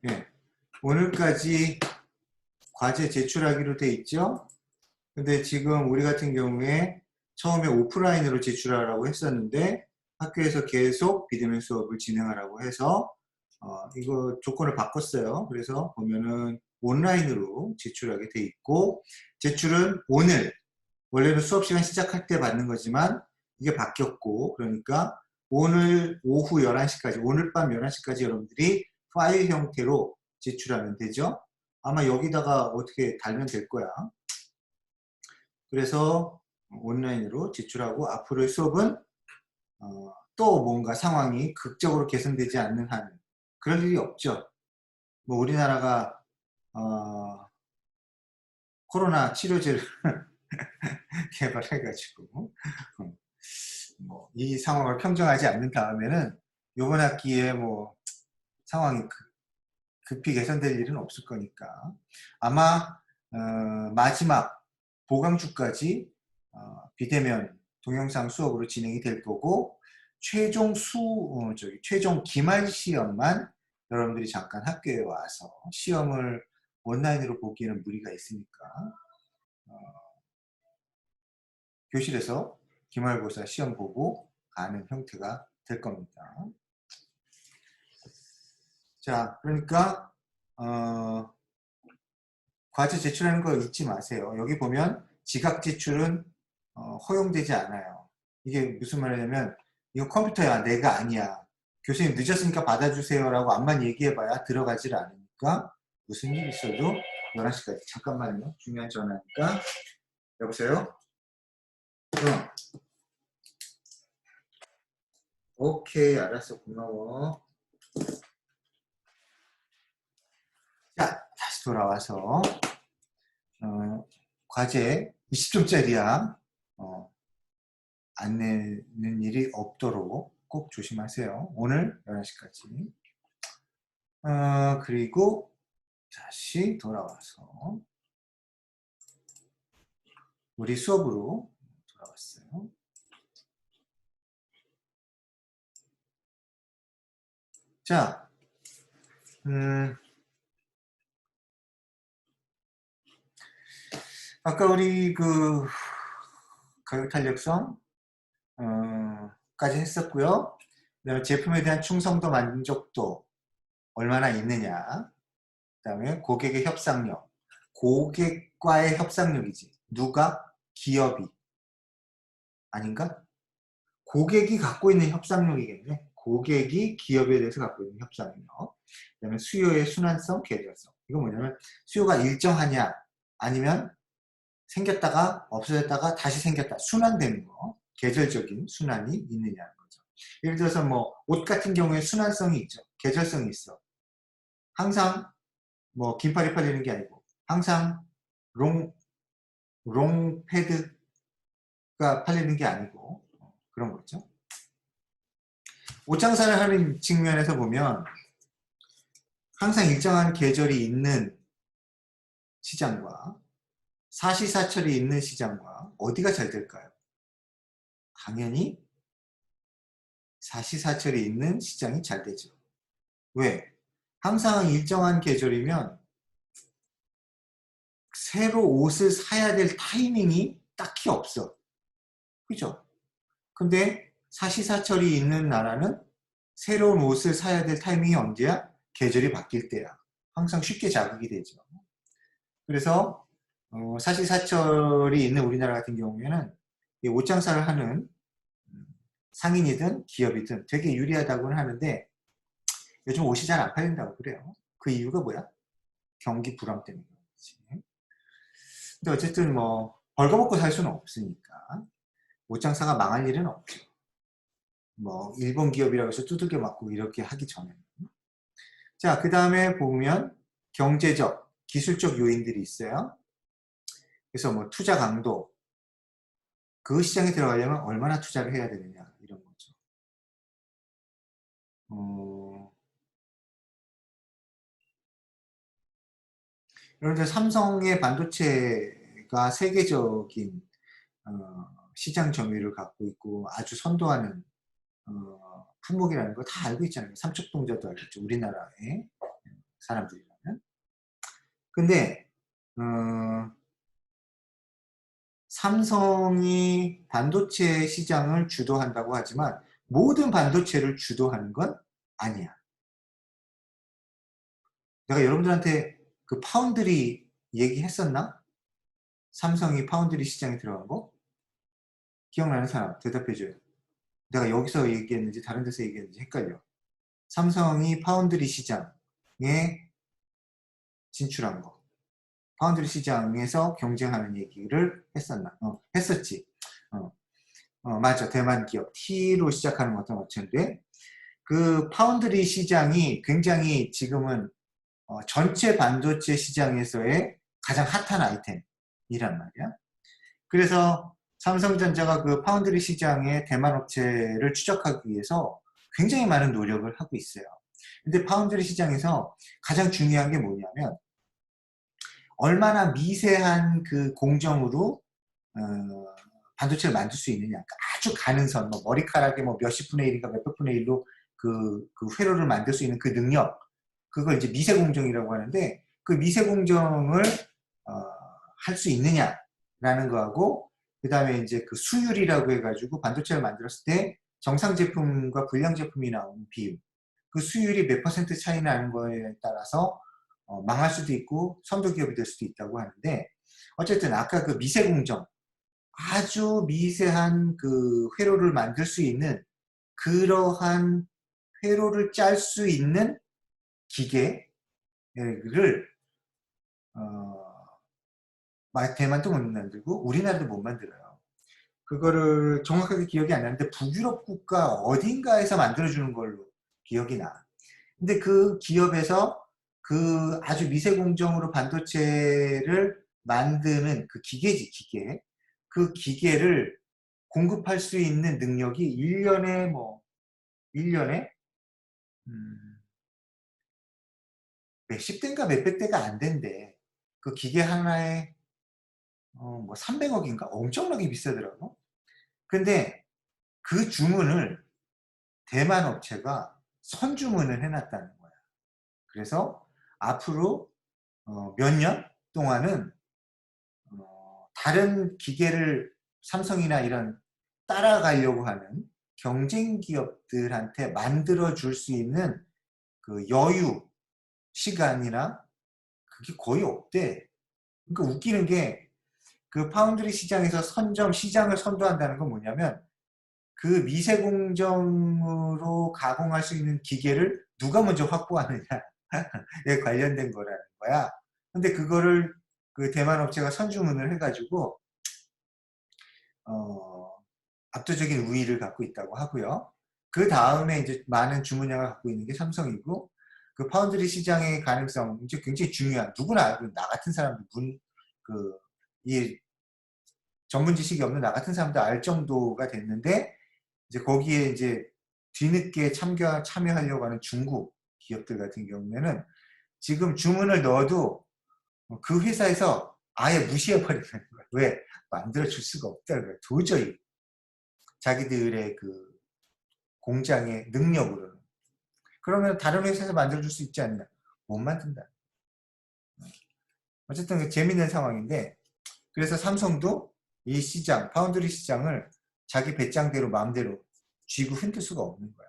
예, 오늘까지 과제 제출하기로 돼 있죠. 근데 지금 우리 같은 경우에 처음에 오프라인으로 제출하라고 했었는데 학교에서 계속 비대면 수업을 진행하라고 해서 이거 조건을 바꿨어요. 그래서 보면은 온라인으로 제출하게 돼 있고, 제출은 오늘, 원래는 수업 시간 시작할 때 받는 거지만 이게 바뀌었고, 그러니까 오늘 오후 11시까지, 오늘 밤 11시까지 여러분들이 파일 형태로 제출하면 되죠. 아마 여기다가 어떻게 달면 될 거야. 그래서 온라인으로 제출하고, 앞으로의 수업은 또 뭔가 상황이 극적으로 개선되지 않는 한 그럴 일이 없죠. 뭐 우리나라가 코로나 치료제를 개발해가지고 뭐 이 상황을 평정하지 않는 다음에는 이번 학기에 뭐 상황이 급히 개선될 일은 없을 거니까 아마 마지막 보강주까지 비대면 동영상 수업으로 진행이 될 거고, 최종 기말 시험만 여러분들이 잠깐 학교에 와서 시험을 온라인으로 보기에는 무리가 있으니까 교실에서 기말고사 시험 보고 가는 형태가 될 겁니다. 자, 그러니까 과제 제출하는 거 잊지 마세요. 여기 보면 지각 제출은 허용되지 않아요. 이게 무슨 말이냐면 이거 컴퓨터야, 내가 아니야. 교수님 늦었으니까 받아주세요 라고 암만 얘기해봐야 들어가질 않으니까 무슨 일 있어도 11시까지. 잠깐만요. 중요한 전화니까. 여보세요? 응. 오케이, 알았어. 고마워. 자, 다시 돌아와서 과제 20점짜리야. 안 내는 일이 없도록 꼭 조심하세요. 오늘 11시까지. 그리고 다시 돌아와서 우리 수업으로 돌아왔어요. 자, 아까 우리 그 가격 탄력성 까지 했었고요. 그다음에 제품에 대한 충성도 만족도 얼마나 있느냐. 그다음에 고객의 협상력. 고객과의 협상력이지. 누가? 기업이. 아닌가? 고객이 갖고 있는 협상력이겠네. 고객이 기업에 대해서 갖고 있는 협상력. 그다음에 수요의 순환성, 계절성. 이거 뭐냐면 수요가 일정하냐, 아니면 생겼다가 없어졌다가 다시 생겼다, 순환되는 거. 계절적인 순환이 있느냐는 거죠. 예를 들어서 뭐 옷 같은 경우에 순환성이 있죠. 계절성이 있어. 항상 뭐 긴팔이 팔리는 게 아니고 항상 롱 패드가 팔리는 게 아니고 그런 거죠. 옷 장사를 하는 측면에서 보면 항상 일정한 계절이 있는 시장과 사시사철이 있는 시장과 어디가 잘 될까요? 당연히 사시사철이 있는 시장이 잘 되죠. 왜? 항상 일정한 계절이면 새로 옷을 사야 될 타이밍이 딱히 없어. 그죠? 근데 사시사철이 있는 나라는 새로운 옷을 사야 될 타이밍이 언제야? 계절이 바뀔 때야. 항상 쉽게 자극이 되죠. 그래서 사시사철이 있는 우리나라 같은 경우에는 이 옷장사를 하는 상인이든 기업이든 되게 유리하다고는 하는데 요즘 옷이 잘 안 팔린다고 그래요. 그 이유가 뭐야? 경기 불황 때문에 그렇지. 근데 어쨌든 뭐 벌거벗고 살 수는 없으니까 옷장사가 망할 일은 없죠. 뭐 일본 기업이라고 해서 두들겨 맞고 이렇게 하기 전에는. 자, 그 다음에 보면 경제적, 기술적 요인들이 있어요. 그래서 뭐 투자 강도, 그 시장에 들어가려면 얼마나 투자를 해야 되느냐 이런 거죠. 그런데 삼성의 반도체가 세계적인 시장 점유율을 갖고 있고 아주 선도하는 품목이라는 거 다 알고 있잖아요. 삼척동자도 알겠죠. 우리나라에. 사람들이라면. 근데 삼성이 반도체 시장을 주도한다고 하지만 모든 반도체를 주도하는 건 아니야. 내가 여러분들한테 그 파운드리 얘기했었나? 삼성이 파운드리 시장에 들어간 거? 기억나는 사람 대답해줘요. 내가 여기서 얘기했는지 다른 데서 얘기했는지 헷갈려. 삼성이 파운드리 시장에 진출한 거. 파운드리 시장에서 경쟁하는 얘기를 했었나? 했었지. 맞아. 대만 기업. T로 시작하는 어떤 업체인데 그 파운드리 시장이 굉장히 지금은 전체 반도체 시장에서의 가장 핫한 아이템이란 말이야. 그래서 삼성전자가 그 파운드리 시장의 대만 업체를 추적하기 위해서 굉장히 많은 노력을 하고 있어요. 근데 파운드리 시장에서 가장 중요한 게 뭐냐면 얼마나 미세한 그 공정으로 반도체를 만들 수 있느냐. 아주 가는 선, 뭐 머리카락의 뭐 몇십 분의 1인가 몇백 분의 1로 그 회로를 만들 수 있는 그 능력, 그걸 이제 미세 공정이라고 하는데 그 미세 공정을 할 수 있느냐라는 거하고 그 다음에 이제 그 수율이라고 해가지고 반도체를 만들었을 때 정상 제품과 불량 제품이 나오는 비율, 그 수율이 몇 퍼센트 차이 나는 거에 따라서 망할 수도 있고 선도 기업이 될 수도 있다고 하는데 어쨌든 아까 그 미세 공정, 아주 미세한 그 회로를 만들 수 있는 그러한 회로를 짤 수 있는 기계를 대만도 못 만들고 우리나라도 못 만들어요. 그거를 정확하게 기억이 안 나는데 북유럽 국가 어딘가에서 만들어주는 걸로 기억이 나. 근데 그 기업에서 그 아주 미세 공정으로 반도체를 만드는 그 기계지, 기계. 그 기계를 공급할 수 있는 능력이 1년에 1년에 몇십 대인가 몇백 대가 안 된대. 그 기계 하나에 뭐 300억인가? 엄청나게 비싸더라고. 근데 그 주문을 대만 업체가 선주문을 해놨다는 거야. 그래서 앞으로 몇 년 동안은 다른 기계를 삼성이나 이런 따라가려고 하는 경쟁 기업들한테 만들어 줄 수 있는 그 여유, 시간이나 그게 거의 없대. 그러니까 웃기는 게 그 파운드리 시장에서 시장을 선도한다는 건 뭐냐면 그 미세 공정으로 가공할 수 있는 기계를 누가 먼저 확보하느냐에 관련된 거라는 거야. 근데 그거를 그 대만 업체가 선주문을 해가지고 압도적인 우위를 갖고 있다고 하고요. 그 다음에 이제 많은 주문량을 갖고 있는 게 삼성이고 그 파운드리 시장의 가능성 이제 굉장히 중요한 누구나 알고 나 같은 사람들 이 전문 지식이 없는 나 같은 사람도 알 정도가 됐는데 이제 거기에 이제 뒤늦게 참여하려고 하는 중국 기업들 같은 경우에는 지금 주문을 넣어도 그 회사에서 아예 무시해버리는 거야. 왜? 만들어줄 수가 없다는 거야. 도저히. 자기들의 그 공장의 능력으로는. 그러면 다른 회사에서 만들어줄 수 있지 않냐? 못 만든다. 어쨌든 재밌는 상황인데 그래서 삼성도 이 시장, 파운드리 시장을 자기 배짱대로 마음대로 쥐고 흔들 수가 없는 거야.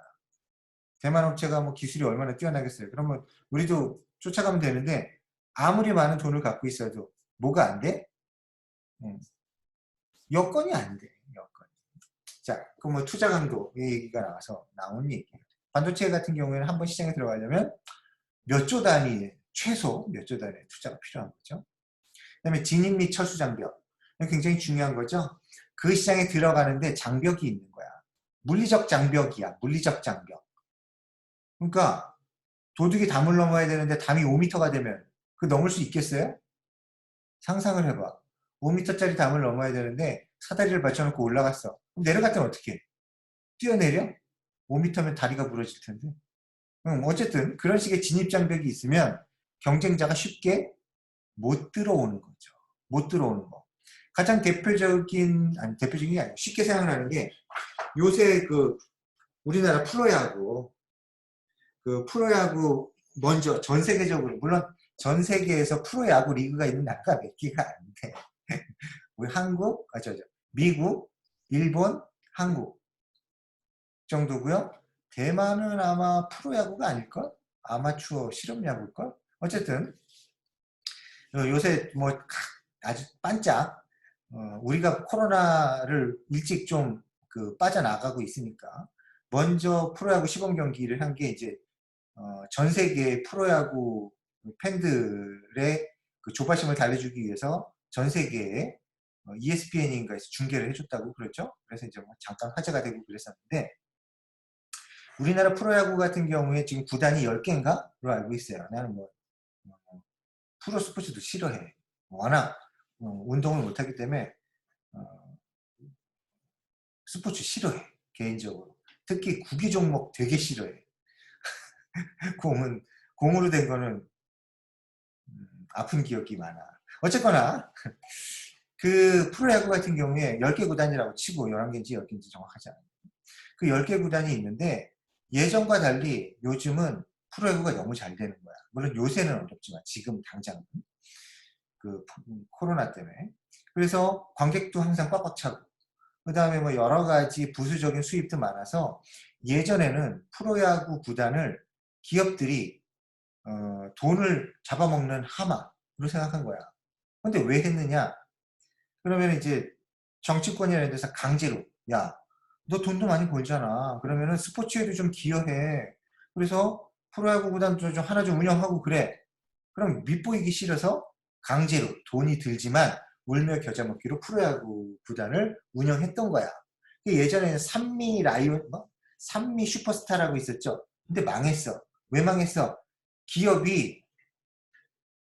대만 업체가 뭐 기술이 얼마나 뛰어나겠어요. 그러면 우리도 쫓아가면 되는데 아무리 많은 돈을 갖고 있어도 뭐가 안 돼? 여건이 안 돼. 여건이. 자, 그럼 뭐 투자 강도 이 얘기가 나온 얘기. 반도체 같은 경우에는 한번 시장에 들어가려면 몇 조 단위, 최소 몇 조 단위의 투자가 필요한 거죠. 그 다음에 진입 및 철수 장벽. 굉장히 중요한 거죠. 그 시장에 들어가는데 장벽이 있는 거야. 물리적 장벽이야. 물리적 장벽. 그러니까 도둑이 담을 넘어야 되는데 담이 5m가 되면 그 넘을 수 있겠어요? 상상을 해봐. 5m짜리 담을 넘어야 되는데 사다리를 받쳐놓고 올라갔어. 그럼 내려갔더니 어떻게 해? 뛰어내려? 5m면 다리가 부러질 텐데. 어쨌든 그런 식의 진입장벽이 있으면 경쟁자가 쉽게 못 들어오는 거죠. 못 들어오는 거. 가장 대표적인 게 아니라 쉽게 생각나는 게 요새 그 우리나라 프로야구 먼저 전 세계적으로, 물론 전 세계에서 프로야구 리그가 있는 나라가 몇 개가 아닌데 우리 한국, 미국, 일본, 한국 정도고요. 대만은 아마 프로야구가 아닐걸? 아마추어 실업야구일걸? 어쨌든 요새 뭐 아주 반짝 우리가 코로나를 일찍 좀 빠져나가고 있으니까 먼저 프로야구 시범 경기를 한 게 이제 전 세계 프로야구 팬들의 그 조바심을 달래주기 위해서 전 세계에 ESPN인가에서 중계를 해줬다고 그랬죠. 그래서 이제 뭐 잠깐 화제가 되고 그랬었는데 우리나라 프로야구 같은 경우에 지금 구단이 10개인가로 알고 있어요. 나는 뭐 프로 스포츠도 싫어해. 워낙 운동을 못하기 때문에 스포츠 싫어해. 개인적으로. 특히 구기 종목 되게 싫어해. 공으로 된 거는 아픈 기억이 많아. 어쨌거나 그 프로야구 같은 경우에 10개 구단이라고 치고 11개인지 10개인지 정확하지 않아요. 그 10개 구단이 있는데 예전과 달리 요즘은 프로야구가 너무 잘 되는 거야. 물론 요새는 어렵지만 지금 당장은 그 코로나 때문에. 그래서 관객도 항상 꽉꽉 차고 그 다음에 뭐 여러 가지 부수적인 수입도 많아서 예전에는 프로야구 구단을 기업들이 돈을 잡아먹는 하마로 생각한 거야. 근데 왜 했느냐? 그러면 이제 정치권이라는 데서 강제로 야, 너 돈도 많이 벌잖아. 그러면은 스포츠에도 좀 기여해. 그래서 프로야구 구단도 좀 하나 좀 운영하고 그래. 그럼 밑보이기 싫어서 강제로 돈이 들지만 울며 겨자 먹기로 프로야구 구단을 운영했던 거야. 예전에는 산미 라이온, 산미 슈퍼스타라고 있었죠. 근데 망했어. 왜 망했어? 기업이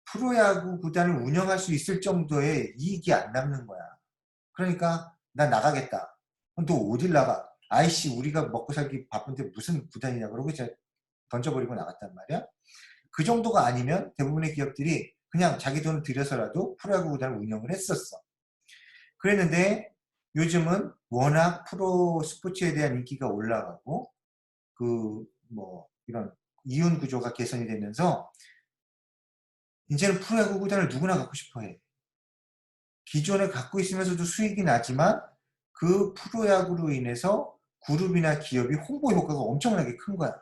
프로야구 구단을 운영할 수 있을 정도의 이익이 안 남는 거야. 그러니까 난 나가겠다. 너 어딜 나가? 아이씨 우리가 먹고 살기 바쁜데 무슨 구단이냐 그러고 이제 던져버리고 나갔단 말이야. 그 정도가 아니면 대부분의 기업들이 그냥 자기 돈을 들여서라도 프로야구 구단을 운영을 했었어. 그랬는데 요즘은 워낙 프로 스포츠에 대한 인기가 올라가고 이런 이윤 구조가 개선이 되면서 이제는 프로야구 구단을 누구나 갖고 싶어 해. 기존에 갖고 있으면서도 수익이 나지만 그 프로야구로 인해서 그룹이나 기업이 홍보 효과가 엄청나게 큰 거야.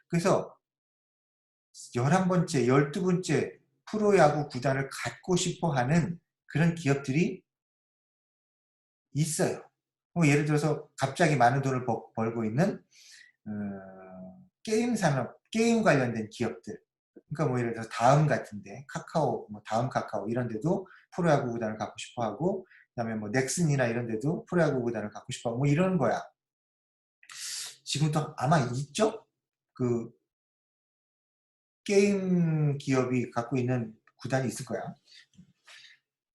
그래서 11번째, 12번째 프로야구 구단을 갖고 싶어 하는 그런 기업들이 있어요. 예를 들어서 갑자기 많은 돈을 벌고 있는 게임 산업, 게임 관련된 기업들. 그러니까 뭐 예를 들어서 다음 같은데, 카카오, 다음 카카오 이런 데도 프로야구 구단을 갖고 싶어 하고, 그 다음에 뭐 넥슨이나 이런 데도 프로야구 구단을 갖고 싶어 하고, 뭐 이런 거야. 지금도 아마 있죠? 그 게임 기업이 갖고 있는 구단이 있을 거야.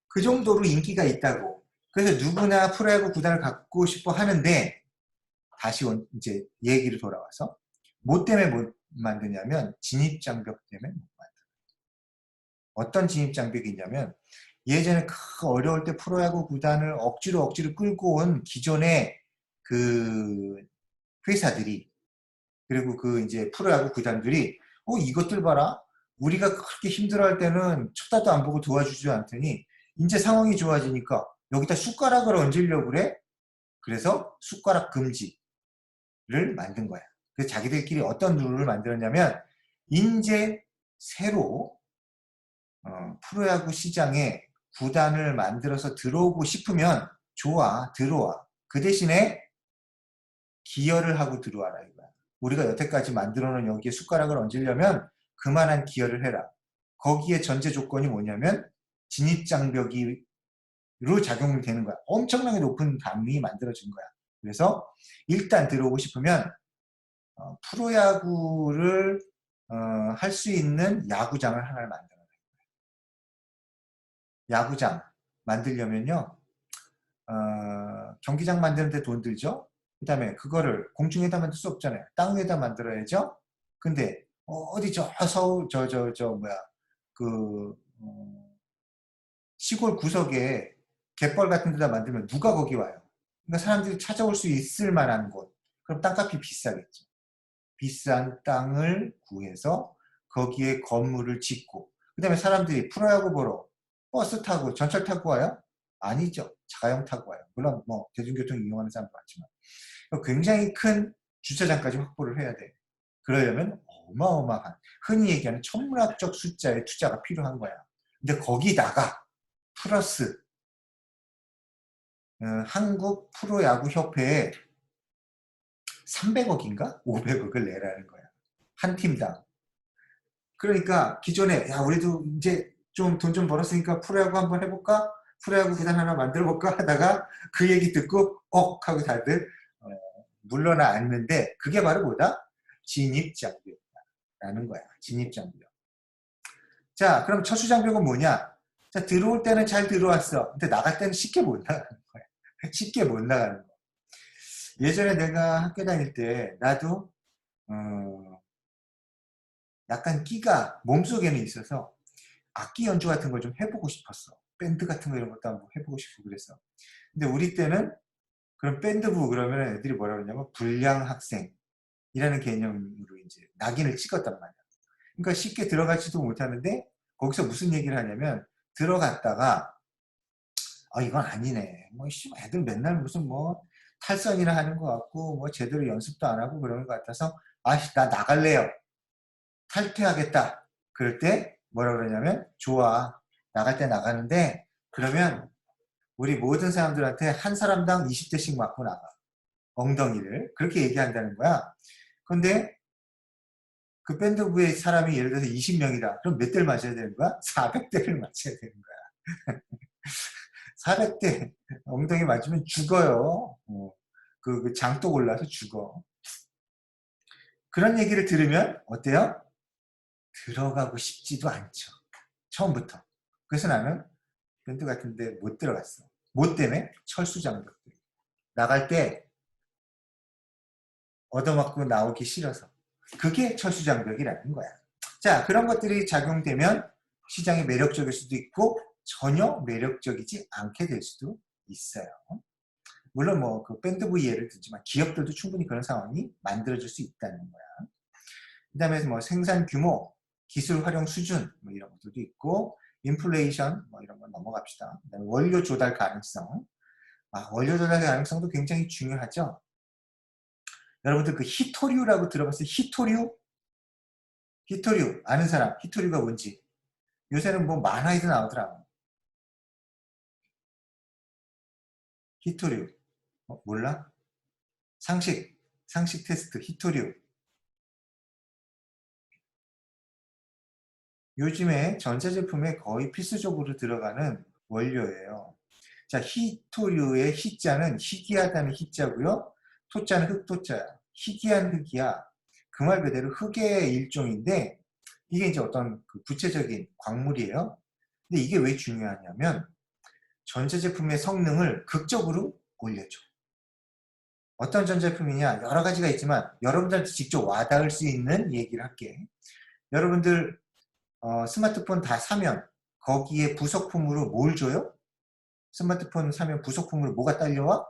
그 정도로 인기가 있다고. 그래서 누구나 프로야구 구단을 갖고 싶어 하는데 다시 이제 얘기로 돌아와서 뭐 때문에 못 만드냐면 진입장벽 때문에 못 만들어요. 어떤 진입장벽이 있냐면 예전에 어려울 때 프로야구 구단을 억지로 끌고 온 기존의 그 회사들이 그리고 그 이제 프로야구 구단들이 이것들 봐라. 우리가 그렇게 힘들어할 때는 쳐다도 안 보고 도와주지 않더니 이제 상황이 좋아지니까 여기다 숟가락을 얹으려고 그래? 그래서 숟가락 금지를 만든 거야. 그래서 자기들끼리 어떤 룰을 만들었냐면 이제 새로 프로야구 시장에 구단을 만들어서 들어오고 싶으면 좋아, 들어와. 그 대신에 기여를 하고 들어와라 이거야. 우리가 여태까지 만들어놓은 여기에 숟가락을 얹으려면 그만한 기여를 해라. 거기에 전제 조건이 뭐냐면 진입장벽으로 작용이 되는 거야. 엄청나게 높은 감이 만들어진 거야. 그래서 일단 들어오고 싶으면 프로야구를 할 수 있는 야구장을 하나를 만들어야 돼요. 야구장 만들려면요. 경기장 만드는데 돈 들죠? 그 다음에 그거를 공중에다 만들 수 없잖아요. 땅 위에다 만들어야죠? 근데 어디 서울 시골 구석에 갯벌 같은 데다 만들면 누가 거기 와요? 그러니까 사람들이 찾아올 수 있을 만한 곳. 그럼 땅값이 비싸겠죠. 비싼 땅을 구해서 거기에 건물을 짓고 그 다음에 사람들이 프로야구 보러 버스 타고 전철 타고 와요? 아니죠. 자가용 타고 와요. 물론 뭐 대중교통 이용하는 사람도 많지만 굉장히 큰 주차장까지 확보를 해야 돼. 그러려면 어마어마한 흔히 얘기하는 천문학적 숫자의 투자가 필요한 거야. 근데 거기다가 플러스 한국 프로야구협회에 300억인가? 500억을 내라는 거야. 한 팀당. 그러니까 기존에 야 우리도 이제 좀 돈 좀 벌었으니까 프로야구 한번 해볼까? 프로야구 구단 하나 만들어볼까? 하다가 그 얘기 듣고 하고 다들 물러나 앉는데 그게 바로 뭐다? 진입장벽이라는 거야. 진입장벽. 자 그럼 첫수장벽은 뭐냐? 자 들어올 때는 잘 들어왔어. 근데 나갈 때는 쉽게 못 나가는 거야. 쉽게 못 나가는 거야. 예전에 내가 학교 다닐 때 나도 약간 끼가 몸속에는 있어서 악기 연주 같은 걸 좀 해보고 싶었어. 밴드 같은 거 이런 것도 한번 해보고 싶고 그랬어. 근데 우리 때는 그런 밴드부 그러면 애들이 뭐라 그러냐면 불량 학생이라는 개념으로 이제 낙인을 찍었단 말이야. 그러니까 쉽게 들어가지도 못하는데 거기서 무슨 얘기를 하냐면 들어갔다가 이건 아니네. 뭐 애들 맨날 무슨 뭐 탈선이나 하는 것 같고 뭐 제대로 연습도 안 하고 그러는 것 같아서 나 나갈래요. 탈퇴하겠다. 그럴 때 뭐라 그러냐면 좋아. 나갈 때 나가는데 그러면 우리 모든 사람들한테 한 사람당 20대씩 맞고 나가. 엉덩이를. 그렇게 얘기한다는 거야. 근데 그 밴드부의 사람이 예를 들어서 20명이다. 그럼 몇 대를 맞아야 되는 거야? 400대를 맞아야 되는 거야. 400대 엉덩이 맞으면 죽어요. 그 장독 올라서 죽어. 그런 얘기를 들으면 어때요? 들어가고 싶지도 않죠. 처음부터. 그래서 나는 밴드 같은 데 못 들어갔어. 뭐 때문에? 철수장벽들. 나갈 때 얻어맞고 나오기 싫어서. 그게 철수장벽이라는 거야. 자, 그런 것들이 작용되면 시장이 매력적일 수도 있고 전혀 매력적이지 않게 될 수도 있어요. 물론 뭐 그 밴드부 예를 들지만 기업들도 충분히 그런 상황이 만들어질 수 있다는 거야. 그 다음에 뭐 생산 규모, 기술 활용 수준 뭐 이런 것들도 있고 인플레이션 뭐 이런 거 넘어갑시다. 그다음에 원료 조달 가능성. 원료 조달 가능성도 굉장히 중요하죠. 여러분들 그 히토류라고 들어봤어요? 히토류? 히토류 아는 사람? 히토류가 뭔지? 요새는 뭐 만화에도 나오더라고. 히토류 몰라? 상식 테스트 히토류. 요즘에 전자제품에 거의 필수적으로 들어가는 원료예요. 자, 히토류의 희자는 희귀하다는 희자고요. 토자는 흑토자야. 희귀한 흑이야. 그 말 그대로 흑의 일종인데 이게 이제 어떤 그 구체적인 광물이에요. 근데 이게 왜 중요하냐면 전자제품의 성능을 극적으로 올려줘. 어떤 전자제품이냐 여러 가지가 있지만 여러분들한테 직접 와닿을 수 있는 얘기를 할게. 여러분들 스마트폰 다 사면 거기에 부속품으로 뭘 줘요? 스마트폰 사면 부속품으로 뭐가 딸려와?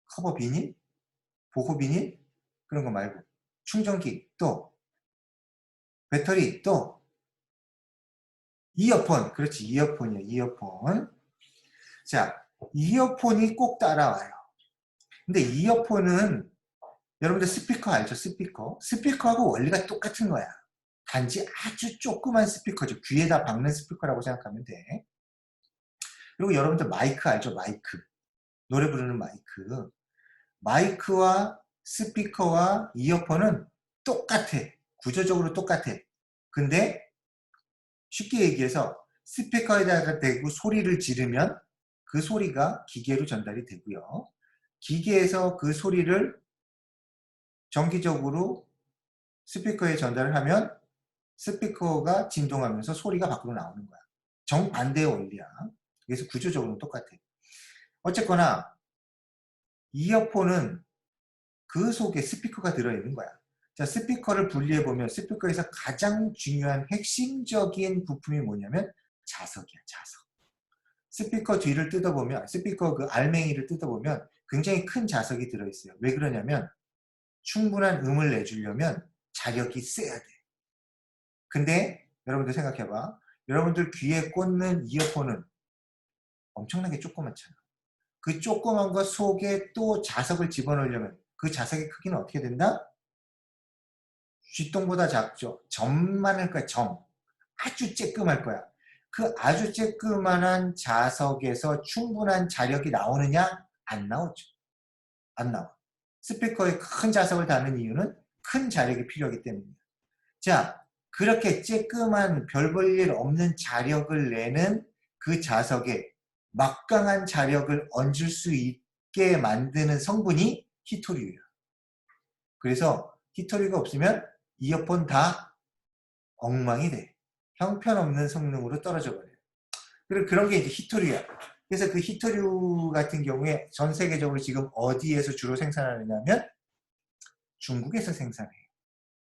커버 비닐? 보호 비닐? 그런 거 말고 충전기 또 배터리 또 이어폰 그렇지 이어폰이야 이어폰. 자 이어폰이 꼭 따라와요. 근데 이어폰은 여러분들 스피커 알죠? 스피커하고 원리가 똑같은 거야. 단지 아주 조그만 스피커죠. 귀에다 박는 스피커라고 생각하면 돼. 그리고 여러분들 마이크 알죠? 마이크 노래 부르는 마이크. 마이크와 스피커와 이어폰은 똑같아. 구조적으로 똑같아. 근데 쉽게 얘기해서 스피커에다가 대고 소리를 지르면 그 소리가 기계로 전달이 되고요. 기계에서 그 소리를 정기적으로 스피커에 전달을 하면 스피커가 진동하면서 소리가 밖으로 나오는 거야. 정반대의 원리야. 그래서 구조적으로는 똑같아. 어쨌거나 이어폰은 그 속에 스피커가 들어있는 거야. 자, 스피커를 분리해보면 스피커에서 가장 중요한 핵심적인 부품이 뭐냐면 자석이야, 자석. 스피커 뒤를 뜯어보면, 스피커 그 알맹이를 뜯어보면 굉장히 큰 자석이 들어있어요. 왜 그러냐면 충분한 음을 내주려면 자력이 세야 돼. 근데 여러분들 생각해봐. 여러분들 귀에 꽂는 이어폰은 엄청나게 조그맣잖아. 그 조그만 것 속에 또 자석을 집어넣으려면 그 자석의 크기는 어떻게 된다? 쥐똥보다 작죠. 점만할 거야, 점. 아주 쬐끔할 거야. 그 아주 쬐끄만한 자석에서 충분한 자력이 나오느냐? 안 나오죠. 안 나와. 스피커에 큰 자석을 다는 이유는 큰 자력이 필요하기 때문이에요. 자, 그렇게 쬐끄만 별 볼 일 없는 자력을 내는 그 자석에 막강한 자력을 얹을 수 있게 만드는 성분이 히토류예요. 그래서 히토류가 없으면 이어폰 다 엉망이 돼. 형편없는 성능으로 떨어져 버려요. 그리고 그런 게 이제 히토류야. 그래서 그 히토류 같은 경우에 전 세계적으로 지금 어디에서 주로 생산하느냐면 중국에서 생산해요.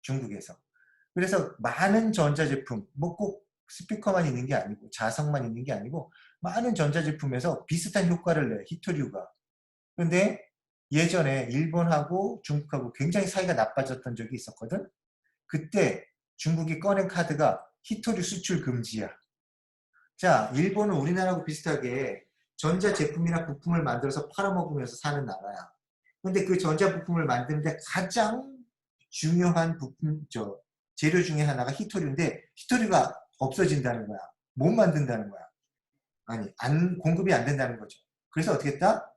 중국에서. 그래서 많은 전자제품, 뭐 꼭 스피커만 있는 게 아니고 자석만 있는 게 아니고 많은 전자제품에서 비슷한 효과를 내요. 히토류가. 그런데 예전에 일본하고 중국하고 굉장히 사이가 나빠졌던 적이 있었거든. 그때 중국이 꺼낸 카드가 히토류 수출 금지야. 자, 일본은 우리나라하고 비슷하게 전자제품이나 부품을 만들어서 팔아먹으면서 사는 나라야. 근데 그 전자부품을 만드는데 가장 중요한 부품, 재료 중에 하나가 히토류인데 히토류가 없어진다는 거야. 못 만든다는 거야. 아니, 공급이 안 된다는 거죠. 그래서 어떻게 했다?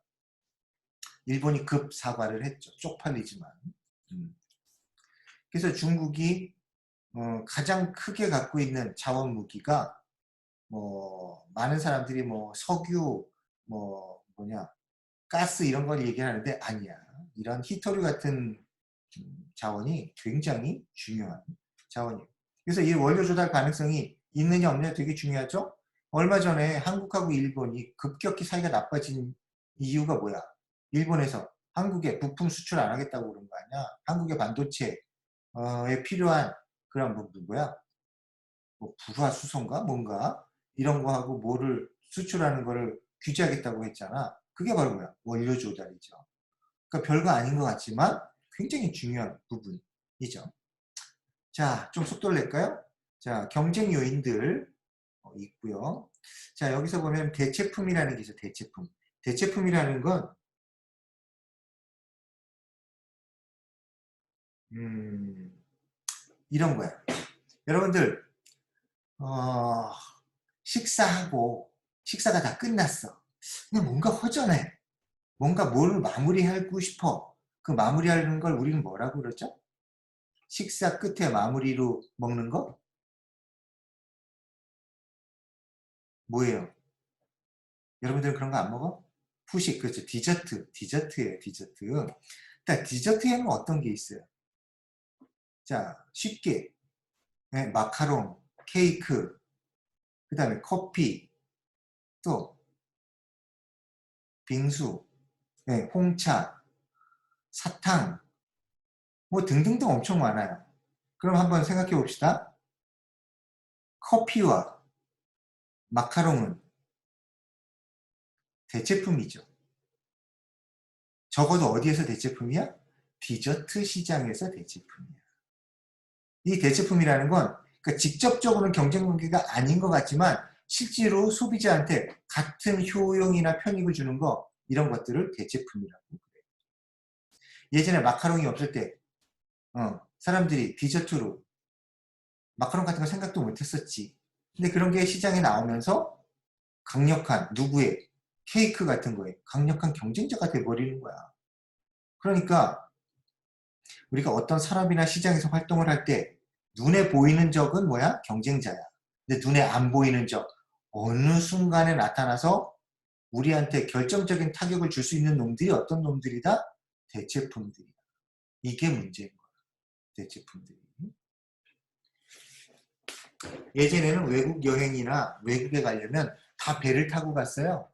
일본이 급 사과를 했죠. 쪽팔리지만. 그래서 중국이 가장 크게 갖고 있는 자원 무기가 많은 사람들이 석유, 가스 이런 걸 얘기하는데 아니야. 이런 히토류 같은 자원이 굉장히 중요한 자원이에요. 그래서 이 원료 조달 가능성이 있느냐 없느냐 되게 중요하죠. 얼마 전에 한국하고 일본이 급격히 사이가 나빠진 이유가 뭐야? 일본에서 한국에 부품 수출 안 하겠다고 그런 거 아니야? 한국의 반도체에 필요한 그런 불화수소인가 뭔가 이런 거 하고 뭐를 수출하는 거를 규제하겠다고 했잖아. 그게 바로 뭐야? 원료 조달이죠. 그러니까 별거 아닌 것 같지만 굉장히 중요한 부분이죠. 자, 좀 속도를 낼까요? 자, 경쟁 요인들 있고요. 자, 여기서 보면 대체품이라는 게 있어요. 대체품. 대체품이라는 건 이런 거야. 여러분들 식사하고 식사가 다 끝났어. 근데 뭔가 허전해. 뭔가 뭘 마무리하고 싶어. 그 마무리하는 걸 우리는 뭐라고 그러죠? 식사 끝에 마무리로 먹는 거? 뭐예요? 여러분들 그런 거 안 먹어? 후식, 그렇죠. 디저트예요, 디저트. 일단 디저트에는 어떤 게 있어요? 자, 쉽게 네, 마카롱, 케이크, 그 다음에 커피, 또 빙수, 네, 홍차, 사탕, 뭐 등등등 엄청 많아요. 그럼 한번 생각해 봅시다. 커피와 마카롱은 대체품이죠. 적어도 어디에서 대체품이야? 디저트 시장에서 대체품이야. 이 대체품이라는 건 그러니까 직접적으로는 경쟁 관계가 아닌 것 같지만 실제로 소비자한테 같은 효용이나 편익을 주는 거 이런 것들을 대체품이라고 그래요. 예전에 마카롱이 없을 때 사람들이 디저트로 마카롱 같은 거 생각도 못했었지. 근데 그런 게 시장에 나오면서 강력한 누구의 케이크 같은 거에 강력한 경쟁자가 돼버리는 거야. 그러니까 우리가 어떤 산업이나 시장에서 활동을 할 때 눈에 보이는 적은 뭐야? 경쟁자야. 근데 눈에 안 보이는 적 어느 순간에 나타나서 우리한테 결정적인 타격을 줄 수 있는 놈들이 어떤 놈들이다? 대체품들이다. 이게 문제인 거야. 대체품들이. 예전에는 외국 여행이나 외국에 가려면 다 배를 타고 갔어요.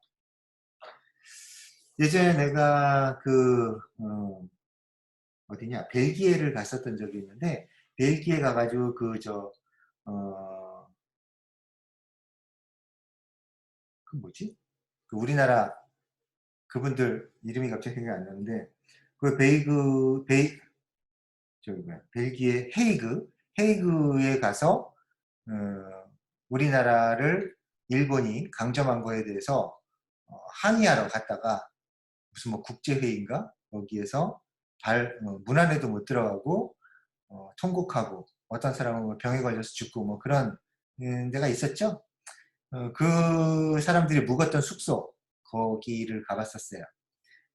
예전에 내가 어디냐 벨기에를 갔었던 적이 있는데 벨기에 가가지고 그 뭐지? 그 우리나라 그분들 이름이 갑자기 생각이 안 나는데 그 저기 뭐야, 벨기에 헤이그에 가서 우리나라를 일본이 강점한 거에 대해서 항의하러 갔다가 무슨 뭐 국제회의인가 거기에서 문안에도 못 들어가고 통곡하고 어떤 사람은 뭐 병에 걸려서 죽고 뭐 그런 데가 있었죠. 그 사람들이 묵었던 숙소 거기를 가봤었어요.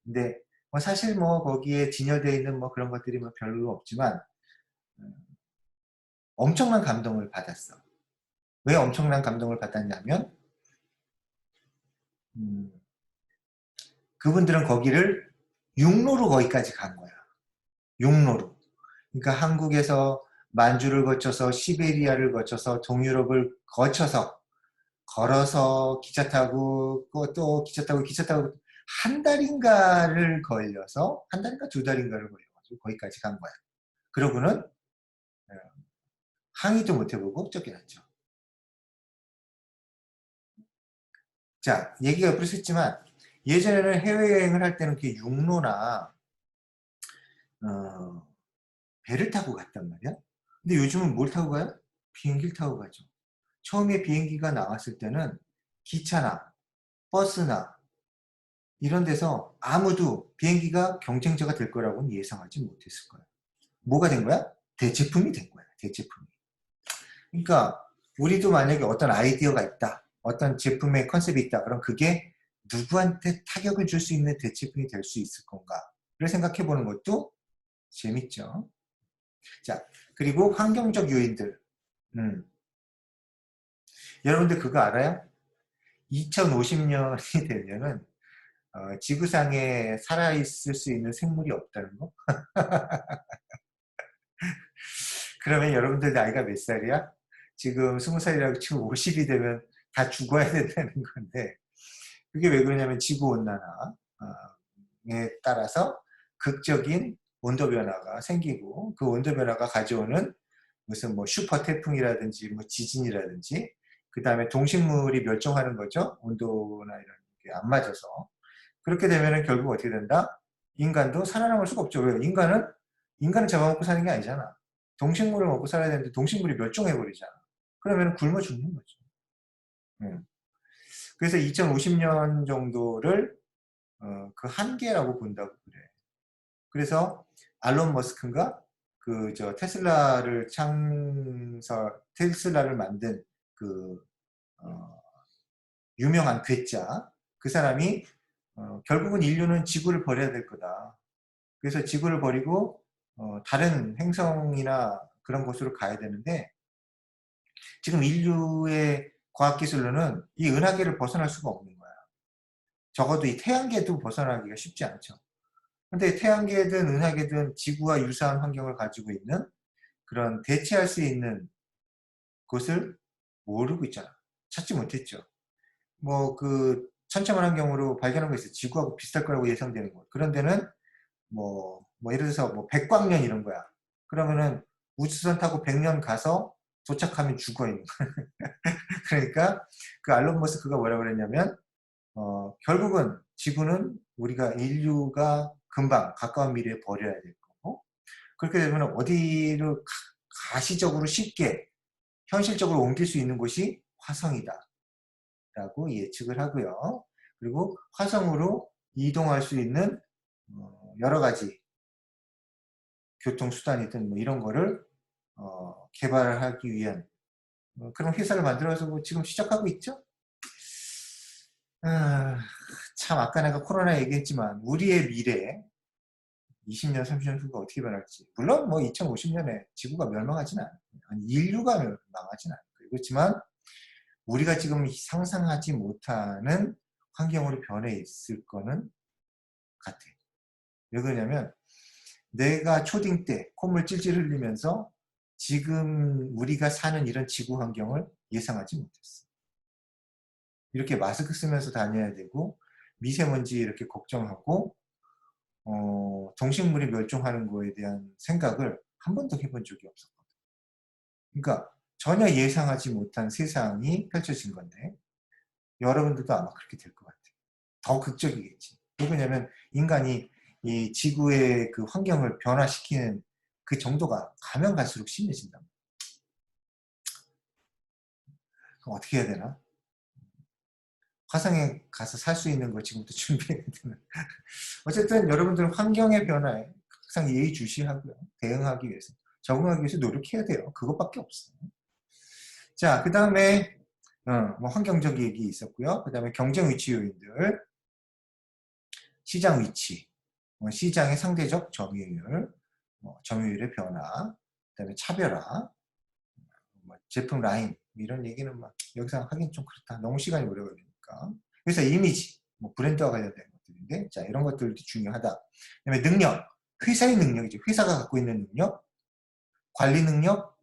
근데 뭐 사실 뭐 거기에 진열되어 있는 뭐 그런 것들이 뭐 별로 없지만 엄청난 감동을 받았어. 왜 엄청난 감동을 받았냐면 음, 그분들은 거기를 육로로 거기까지 간 거야. 육로로. 그러니까 한국에서 만주를 거쳐서 시베리아를 거쳐서 동유럽을 거쳐서 걸어서 기차 타고 또 기차 타고 한 달인가를 걸려서 한 달인가 두 달인가를 걸려가지고 거기까지 간 거야. 그러고는 항의도 못 해보고 쫓겨났죠. 자, 얘기가 옆으로 샜지만 예전에는 해외여행을 할 때는 그 육로나 배를 타고 갔단 말이야. 근데 요즘은 뭘 타고 가요? 비행기를 타고 가죠. 처음에 비행기가 나왔을 때는 기차나 버스나 이런 데서 아무도 비행기가 경쟁자가 될 거라고는 예상하지 못했을 거야. 뭐가 된 거야? 대체품이 된 거야. 대체품이. 그러니까 우리도 만약에 어떤 아이디어가 있다. 어떤 제품의 컨셉이 있다. 그럼 그게 누구한테 타격을 줄 수 있는 대체품이 될 수 있을 건가를 생각해 보는 것도 재밌죠. 자, 그리고 환경적 요인들. 여러분들 그거 알아요? 2050년이 되면은 지구상에 살아있을 수 있는 생물이 없다는 거? 그러면 여러분들 나이가 몇 살이야? 지금 20살이라고 치고 50이 되면 다 죽어야 된다는 건데 그게 왜 그러냐면 지구온난화에 따라서 극적인 온도 변화가 생기고 그 온도 변화가 가져오는 무슨 뭐 슈퍼 태풍이라든지 뭐 지진이라든지 그 다음에 동식물이 멸종하는 거죠. 온도나 이런 게 안 맞아서. 그렇게 되면 결국 어떻게 된다? 인간도 살아남을 수가 없죠. 왜? 인간은 잡아먹고 사는 게 아니잖아. 동식물을 먹고 살아야 되는데 동식물이 멸종해버리잖아. 그러면 굶어 죽는 거죠. 그래서 2050년 정도를 그 한계라고 본다고 그래. 그래서 알론 머스크인가 그 저 테슬라를 만든 그 유명한 괴짜 그 사람이 결국은 인류는 지구를 버려야 될 거다. 그래서 지구를 버리고 다른 행성이나 그런 곳으로 가야 되는데 지금 인류의 과학기술로는 이 은하계를 벗어날 수가 없는 거야. 적어도 이 태양계도 벗어나기가 쉽지 않죠. 근데 태양계든 은하계든 지구와 유사한 환경을 가지고 있는 그런 대체할 수 있는 곳을 모르고 있잖아. 찾지 못했죠. 뭐 그 천체만환경으로 발견한 거 있어요. 지구하고 비슷할 거라고 예상되는 거. 그런 데는 뭐 예를 들어서 뭐 백광년 이런 거야. 그러면은 우주선 타고 100년 가서 도착하면 죽어 있는 거야. 그러니까 그 알론 머스크가 뭐라고 그랬냐면 결국은 지구는 우리가 인류가 금방 가까운 미래에 버려야 될 거고 그렇게 되면 어디를 가시적으로 쉽게 현실적으로 옮길 수 있는 곳이 화성이다 라고 예측을 하고요. 그리고 화성으로 이동할 수 있는 여러 가지 교통수단이든 뭐 이런 거를 개발하기 위한 그런 회사를 만들어서 뭐 지금 시작하고 있죠. 아, 참 아까 내가 코로나 얘기했지만 우리의 미래 20년, 30년 후가 어떻게 변할지 물론 뭐 2050년에 지구가 멸망하진 않아요. 아니 인류가 멸망하진 않아요. 그렇지만 우리가 지금 상상하지 못하는 환경으로 변해 있을 거는 같아. 왜 그러냐면 내가 초딩 때 콧물 찔찔 흘리면서 지금 우리가 사는 이런 지구 환경을 예상하지 못했어. 이렇게 마스크 쓰면서 다녀야 되고 미세먼지 이렇게 걱정하고 동식물이 멸종하는 거에 대한 생각을 한 번도 해본 적이 없었거든. 그러니까 전혀 예상하지 못한 세상이 펼쳐진 건데 여러분들도 아마 그렇게 될 것 같아요. 더 극적이겠지. 왜냐하면 인간이 이 지구의 그 환경을 변화시키는 그 정도가 가면 갈수록 심해진다. 그럼 어떻게 해야 되나? 화성에 가서 살 수 있는 걸 지금부터 준비해야 되나? 어쨌든 여러분들은 환경의 변화에 항상 예의주시하고요. 대응하기 위해서, 적응하기 위해서 노력해야 돼요. 그것밖에 없어요. 자, 그 다음에 뭐 환경적 얘기 있었고요. 그 다음에 경쟁 위치 요인들, 시장 위치, 시장의 상대적 점유율, 점유율의 변화, 그 다음에 차별화, 제품 라인, 이런 얘기는 막 여기서 하긴 좀 그렇다. 너무 시간이 오래 걸리니까. 그래서 이미지, 브랜드와 관련된 것들인데, 자, 이런 것들도 중요하다. 그 다음에 능력, 회사의 능력이죠. 회사가 갖고 있는 능력, 관리 능력,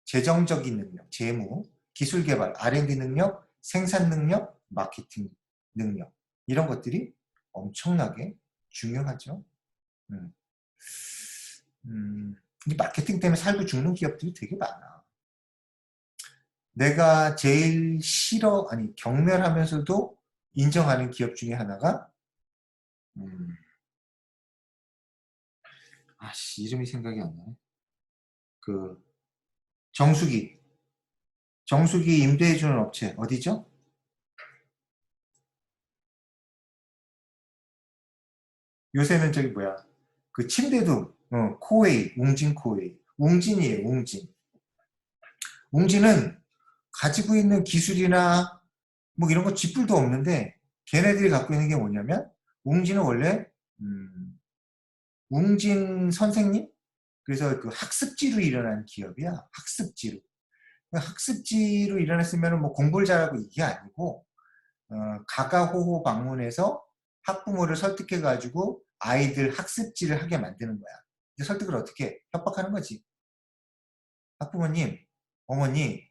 재정적인 능력, 재무, 기술 개발, R&D 능력, 생산 능력, 마케팅 능력, 이런 것들이 엄청나게 중요하죠. 이 마케팅 때문에 살고 죽는 기업들이 되게 많아. 내가 제일 경멸하면서도 인정하는 기업 중에 하나가 이름이 생각이 안 나네. 그 정수기 임대해주는 업체 어디죠? 요새는 저기 뭐야, 그 침대도 코웨이, 웅진 코웨이, 웅진이에요. 웅진은 가지고 있는 기술이나 뭐 이런 거 쥐뿔도 없는데, 걔네들이 갖고 있는 게 뭐냐면, 웅진은 원래 웅진 선생님, 그래서 그 학습지로 일어난 기업이야. 학습지로 일어났으면 뭐 공부를 잘하고 이게 아니고, 가가호호 방문해서 학부모를 설득해가지고 아이들 학습지를 하게 만드는 거야. 근데 설득을 어떻게 해? 협박하는 거지. 학부모님, 어머니,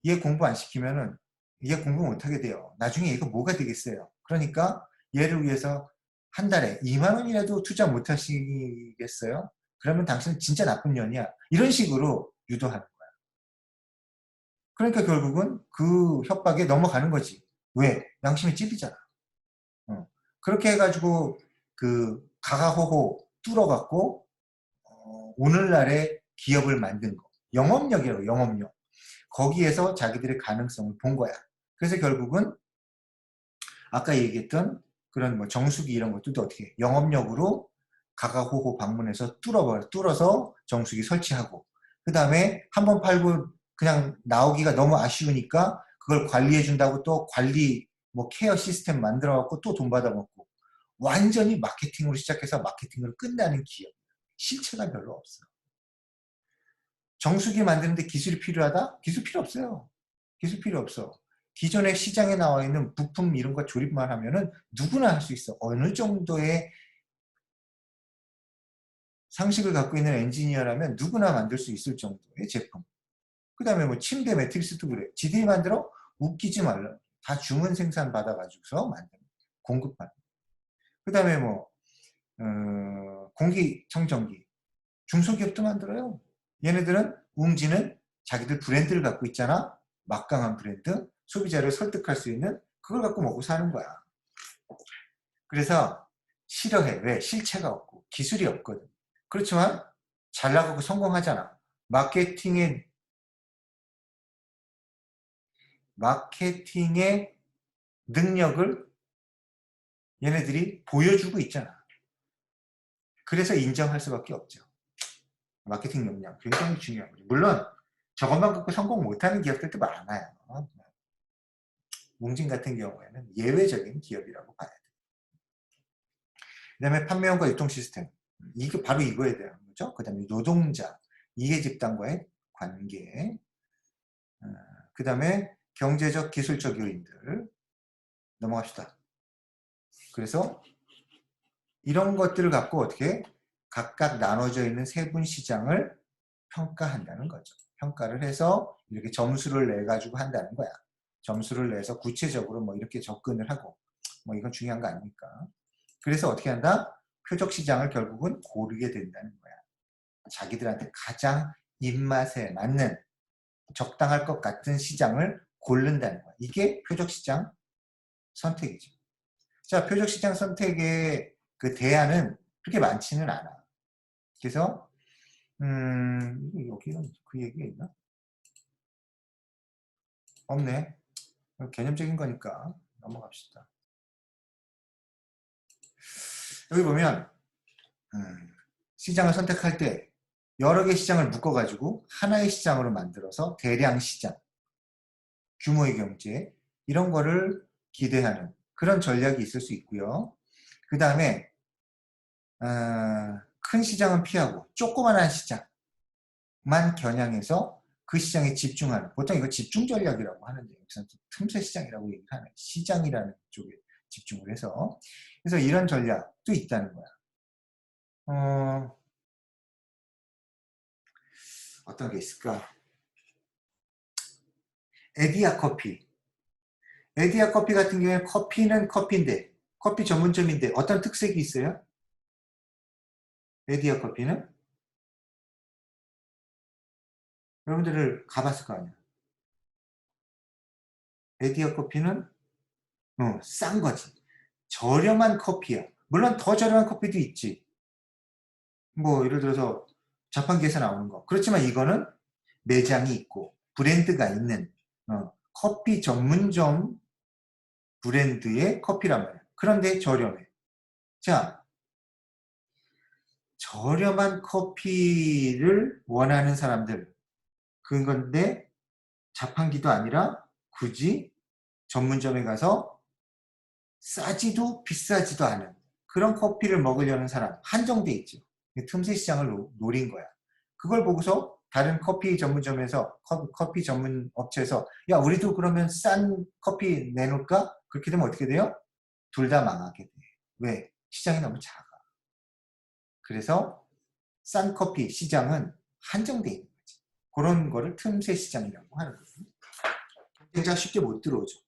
얘 공부 안 시키면은 얘 공부 못하게 돼요. 나중에 얘가 뭐가 되겠어요. 그러니까 얘를 위해서 한 달에 2만 원이라도 투자 못 하시겠어요? 그러면 당신은 진짜 나쁜 년이야. 이런 식으로 유도하는 거야. 그러니까 결국은 그 협박에 넘어가는 거지. 왜? 양심이 찔리잖아. 그렇게 해가지고 그 가가호호 뚫어갖고 오늘날의 기업을 만든 거. 영업력이라고, 영업력. 거기에서 자기들의 가능성을 본 거야. 그래서 결국은 아까 얘기했던 그런 뭐 정수기 이런 것들도 어떻게 해? 영업력으로 가가호호 방문해서 뚫어서 정수기 설치하고, 그 다음에 한번 팔고 그냥 나오기가 너무 아쉬우니까 그걸 관리해 준다고 또 관리 뭐 케어 시스템 만들어 갖고 또 돈 받아 먹고, 완전히 마케팅으로 시작해서 마케팅으로 끝나는 기업. 실체가 별로 없어. 정수기 만드는데 기술이 필요하다? 기술 필요 없어요. 기술 필요 없어. 기존에 시장에 나와 있는 부품 이런 거 조립만 하면은 누구나 할 수 있어. 어느 정도의 상식을 갖고 있는 엔지니어라면 누구나 만들 수 있을 정도의 제품. 그 다음에 뭐 침대 매트리스도 그래. 지들이 만들어? 웃기지 말라. 다 주문 생산 받아가지고서 만드는, 공급하는. 그 다음에 뭐 공기청정기. 중소기업도 만들어요. 얘네들은, 웅지는 자기들 브랜드를 갖고 있잖아. 막강한 브랜드. 소비자를 설득할 수 있는, 그걸 갖고 먹고 사는 거야. 그래서 싫어해. 왜? 실체가 없고 기술이 없거든. 그렇지만 잘 나가고 성공하잖아. 마케팅의 능력을 얘네들이 보여주고 있잖아. 그래서 인정할 수밖에 없죠. 마케팅 역량 굉장히 중요한 거죠. 물론 저것만 갖고 성공 못하는 기업들도 많아요. 웅진 같은 경우에는 예외적인 기업이라고 봐야 돼요. 그 다음에 판매원과 유통 시스템. 이게 바로 이거에 대한 거죠. 그 다음에 노동자, 이해 집단과의 관계. 그 다음에 경제적, 기술적 요인들. 넘어갑시다. 그래서 이런 것들을 갖고 어떻게 각각 나눠져 있는 세분 시장을 평가한다는 거죠. 평가를 해서 이렇게 점수를 내가지고 한다는 거야. 점수를 내서 구체적으로 뭐 이렇게 접근을 하고, 뭐 이건 중요한 거 아닙니까? 그래서 어떻게 한다? 표적 시장을 결국은 고르게 된다는 거야. 자기들한테 가장 입맛에 맞는, 적당할 것 같은 시장을 고른다는 거야. 이게 표적 시장 선택이죠. 자, 표적 시장 선택의 그 대안은 그렇게 많지는 않아. 그래서 여기는 그 얘기가 있나? 없네. 개념적인 거니까 넘어갑시다. 여기 보면 시장을 선택할 때 여러 개 시장을 묶어가지고 하나의 시장으로 만들어서 대량 시장, 규모의 경제 이런 거를 기대하는 그런 전략이 있을 수 있고요. 그 다음에 큰 시장은 피하고 조그만한 시장만 겨냥해서 그 시장에 집중하는, 보통 이거 집중 전략이라고 하는데 여기서는 틈새 시장이라고 얘기를 하는, 시장이라는 쪽에 집중을 해서, 그래서 이런 전략도 있다는 거야. 어떤 게 있을까? 에디아 커피. 에디아 커피 같은 경우에 커피는 커피인데, 커피 전문점인데 어떤 특색이 있어요? 에디아 커피는? 여러분들을 가봤을 거 아니야. 에디아 커피는 싼 거지. 저렴한 커피야. 물론 더 저렴한 커피도 있지. 뭐 예를 들어서 자판기에서 나오는 거. 그렇지만 이거는 매장이 있고 브랜드가 있는 커피 전문점 브랜드의 커피란 말이야. 그런데 저렴해. 자, 저렴한 커피를 원하는 사람들, 그건데 자판기도 아니라 굳이 전문점에 가서 싸지도 비싸지도 않은 그런 커피를 먹으려는 사람 한정돼 있죠. 틈새 시장을 노린 거야. 그걸 보고서 다른 커피 전문점에서 커피 전문 업체에서 야 우리도 그러면 싼 커피 내놓을까? 그렇게 되면 어떻게 돼요? 둘 다 망하게 돼. 왜? 시장이 너무 작아. 그래서 싼 커피 시장은 한정돼 있는 거지. 그런 거를 틈새 시장이라고 하는 거죠. 경쟁자 쉽게 못 들어오죠.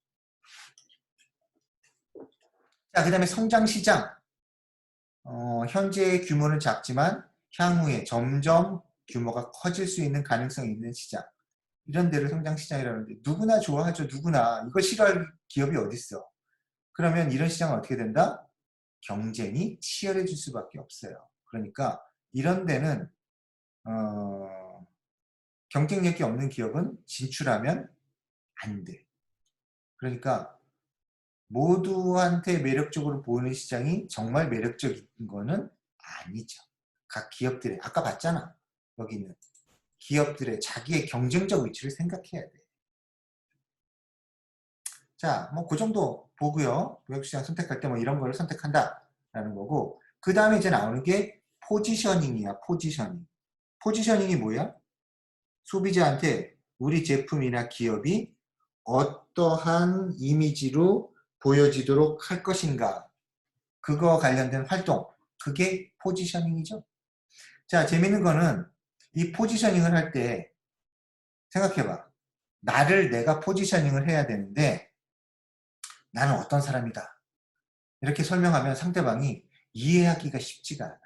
자, 그 다음에 성장 시장. 현재의 규모는 작지만 향후에 점점 규모가 커질 수 있는 가능성이 있는 시장. 이런 데를 성장 시장이라는데 누구나 좋아하죠. 누구나. 이거 싫어할 기업이 어딨어. 그러면 이런 시장은 어떻게 된다? 경쟁이 치열해질 수밖에 없어요. 그러니까 이런 데는 경쟁력이 없는 기업은 진출하면 안 돼. 그러니까 모두한테 매력적으로 보이는 시장이 정말 매력적인 거는 아니죠. 각 기업들의, 아까 봤잖아. 여기 있는 기업들의 자기의 경쟁적 위치를 생각해야 돼. 자, 뭐 그 정도 보고요. 무역시장 선택할 때 뭐 이런 거를 선택한다라는 거고, 그 다음에 이제 나오는 게 포지셔닝이야. 포지셔닝. 포지셔닝이 뭐야? 소비자한테 우리 제품이나 기업이 어떠한 이미지로 보여지도록 할 것인가. 그거 관련된 활동. 그게 포지셔닝이죠. 자, 재밌는 거는 이 포지셔닝을 할 때 생각해봐. 나를 내가 포지셔닝을 해야 되는데 나는 어떤 사람이다. 이렇게 설명하면 상대방이 이해하기가 쉽지가 않아.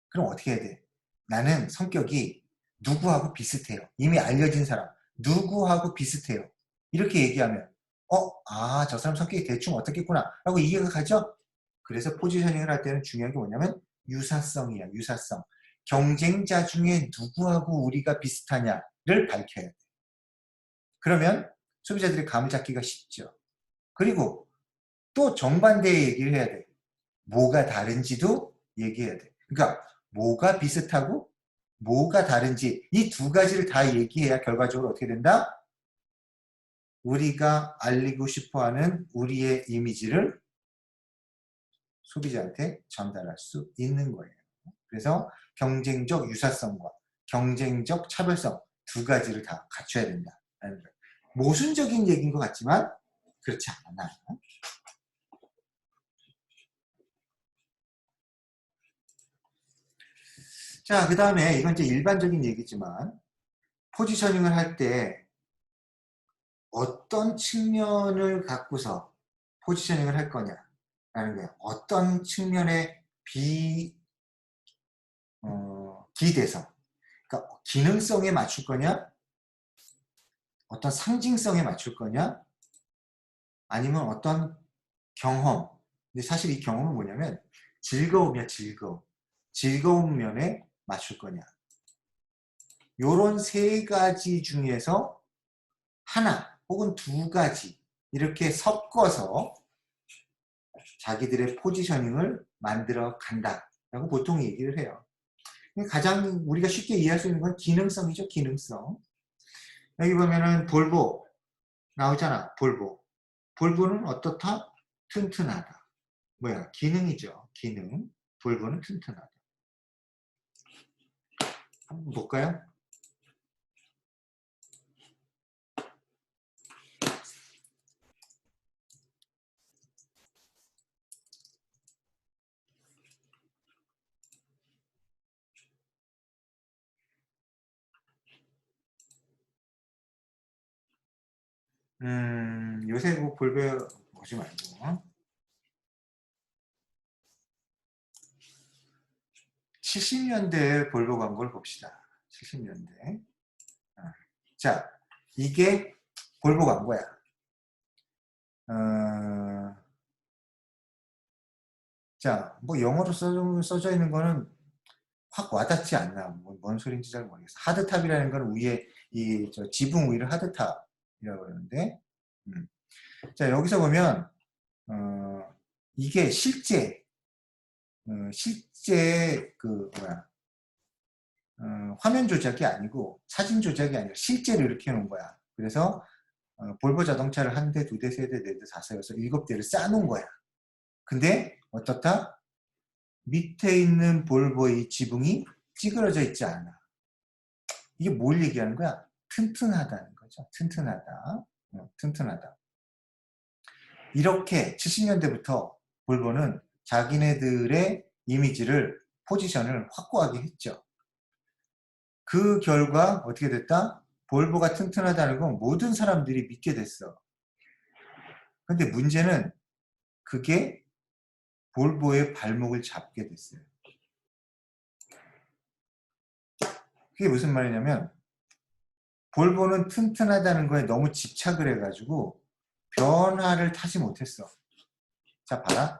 그럼 어떻게 해야 돼? 나는 성격이 누구하고 비슷해요. 이미 알려진 사람. 누구하고 비슷해요. 이렇게 얘기하면 저 사람 성격이 대충 어떻겠구나 라고 이해가 가죠? 그래서 포지셔닝을 할 때는 중요한 게 뭐냐면 유사성이야. 유사성. 경쟁자 중에 누구하고 우리가 비슷하냐를 밝혀야 돼. 그러면 소비자들이 감을 잡기가 쉽죠. 그리고 또 정반대의 얘기를 해야 돼. 뭐가 다른지도 얘기해야 돼. 그러니까 뭐가 비슷하고 뭐가 다른지 이 두 가지를 다 얘기해야 결과적으로 어떻게 된다? 우리가 알리고 싶어하는 우리의 이미지를 소비자한테 전달할 수 있는 거예요. 그래서 경쟁적 유사성과 경쟁적 차별성 두 가지를 다 갖춰야 된다는 거예요. 모순적인 얘기인 것 같지만 그렇지 않아. 자, 그 다음에 이건 이제 일반적인 얘기지만 포지셔닝을 할 때 어떤 측면을 갖고서 포지셔닝을 할 거냐라는 거예요. 어떤 측면의 기대성. 그러니까 기능성에 맞출 거냐? 어떤 상징성에 맞출 거냐? 아니면 어떤 경험. 근데 사실 이 경험은 뭐냐면 즐거움이야, 즐거움. 즐거운 면에 맞출 거냐. 요런 세 가지 중에서 하나 혹은 두 가지 이렇게 섞어서 자기들의 포지셔닝을 만들어 간다라고 보통 얘기를 해요. 가장 우리가 쉽게 이해할 수 있는 건 기능성이죠. 기능성. 여기 보면은 볼보 나오잖아. 볼보. 볼보는 어떻다? 튼튼하다. 뭐야? 기능이죠. 기능. 볼보는 튼튼하다. 한번 볼까요? 요새 뭐 볼보 보지 말고 70년대 볼보 광고를 봅시다. 70년대. 자, 이게 볼보 광고야. 자, 뭐 영어로 써져 있는 거는 확 와닿지 않나. 뭔 소리인지 잘 모르겠어. 하드탑이라는 건 위에 저 지붕 위를 하드탑이라고 그러는데, 자 여기서 보면 이게 실제 그 뭐야 화면 조작이 아니고 사진 조작이 아니라 실제로 이렇게 해놓은 거야. 그래서 볼보 자동차를 한 대, 두 대, 세 대, 네 대, 다섯, 여섯, 일곱 대를 쌓아놓은 거야. 근데 어떻다? 밑에 있는 볼보의 지붕이 찌그러져 있지 않아. 이게 뭘 얘기하는 거야? 튼튼하다는 거죠. 튼튼하다. 튼튼하다. 이렇게 70년대부터 볼보는 자기네들의 이미지를, 포지션을 확고하게 했죠. 그 결과 어떻게 됐다? 볼보가 튼튼하다는 건 모든 사람들이 믿게 됐어. 근데 문제는 그게 볼보의 발목을 잡게 됐어요. 그게 무슨 말이냐면 볼보는 튼튼하다는 거에 너무 집착을 해가지고 변화를 타지 못했어. 자 봐라.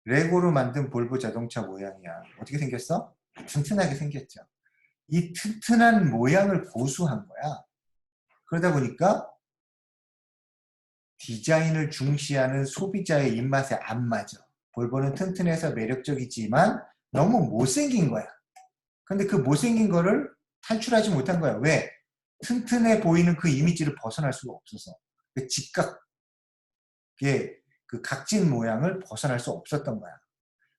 레고로 만든 볼보 자동차 모양이야. 어떻게 생겼어? 튼튼하게 생겼죠. 이 튼튼한 모양을 고수한 거야. 그러다 보니까 디자인을 중시하는 소비자의 입맛에 안 맞아. 볼보는 튼튼해서 매력적이지만 너무 못생긴 거야. 근데 그 못생긴 거를 탈출하지 못한 거야. 왜? 튼튼해 보이는 그 이미지를 벗어날 수가 없어서. 그 직각의 그 각진 모양을 벗어날 수 없었던 거야.